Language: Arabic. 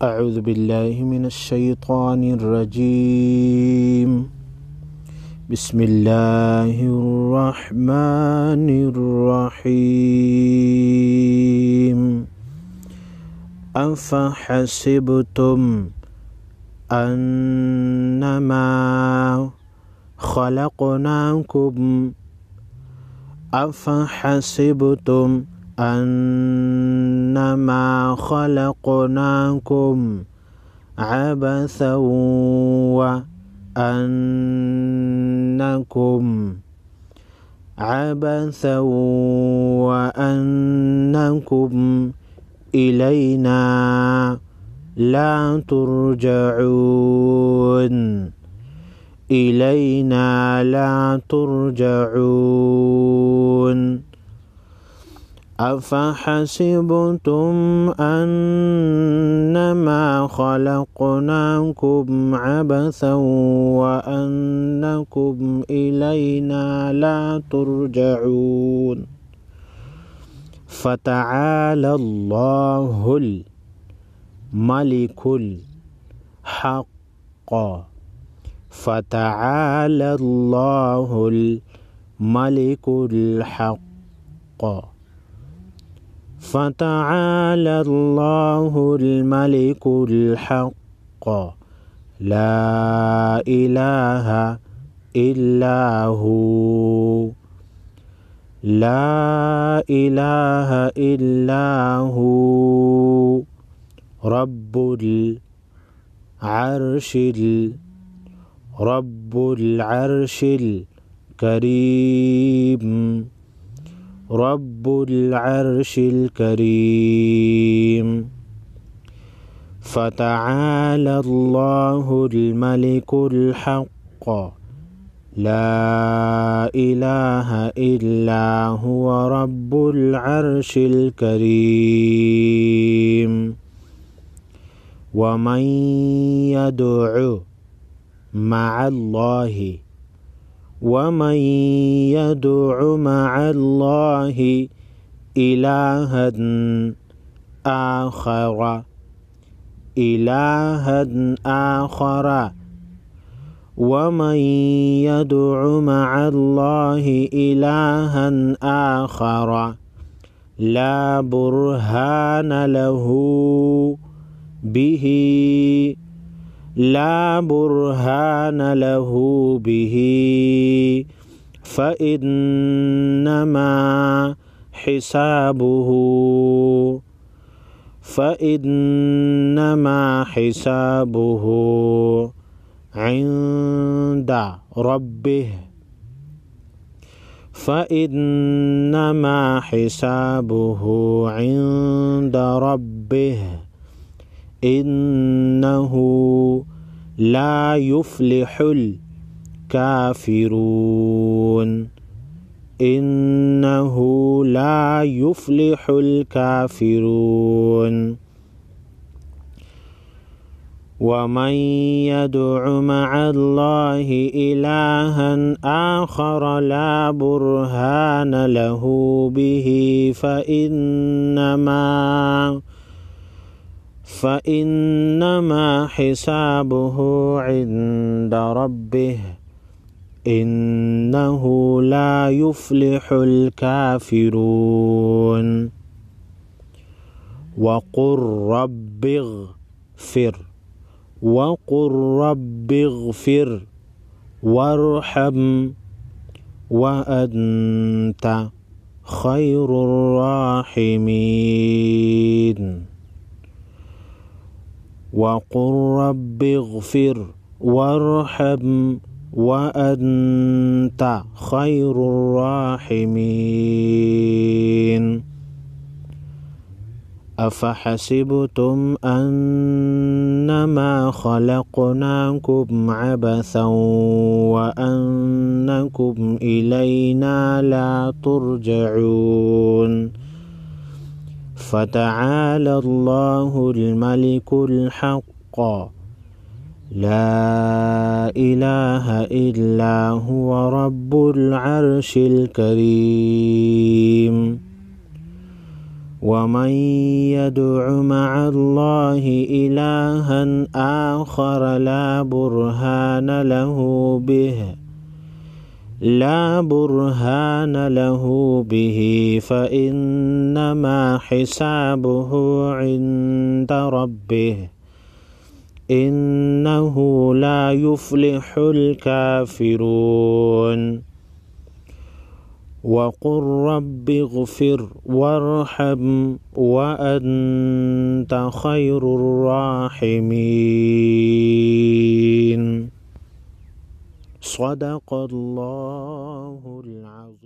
أعوذ بالله من الشيطان الرجيم. بسم الله الرحمن الرحيم. أفحسبتم أنما خلقناكم أنما خلقناكم عبثا وأنكم إلينا لا ترجعون. أفحسبتم أنما خلقناكم عبثا وأنكم إلينا لا ترجعون. فتعالى الله الملك الحق. فتعالى الله الملك الحق. فتعالى الله الملك الحق. لا إله إلا هو. لا إله إلا هو. رب العرش الكريم. رب العرش الكريم. فتعالى الله الملك الحق. لا إله إلا هو رب العرش الكريم. ومن يدعو مع الله إلها آخر ومن يدع مع الله إلها آخر لا برهان له به فإنما حسابه عند ربه. إنه لا يفلح الكافرون. ومن يدع مع الله إلها آخر لا برهان له به فإنما حسابه عند ربه. إنه لا يفلح الكافرون. وقل رب اغفر وارحم وأنت خير الراحمين. وقل رب اغفر وارحم وأنت خير الراحمين. أفحسبتم أنما خلقناكم عبثا وأنكم إلينا لا ترجعون. فتعالى الله الملك الحق. لا إله إلا هو رب العرش الكريم. ومن يدع مع الله إلها آخر لا برهان له به فإنما حسابه عند ربه إنه لا يفلح الكافرون وقل رب اغفر وارحم وأنت خير الراحمين. صدق الله العظيم.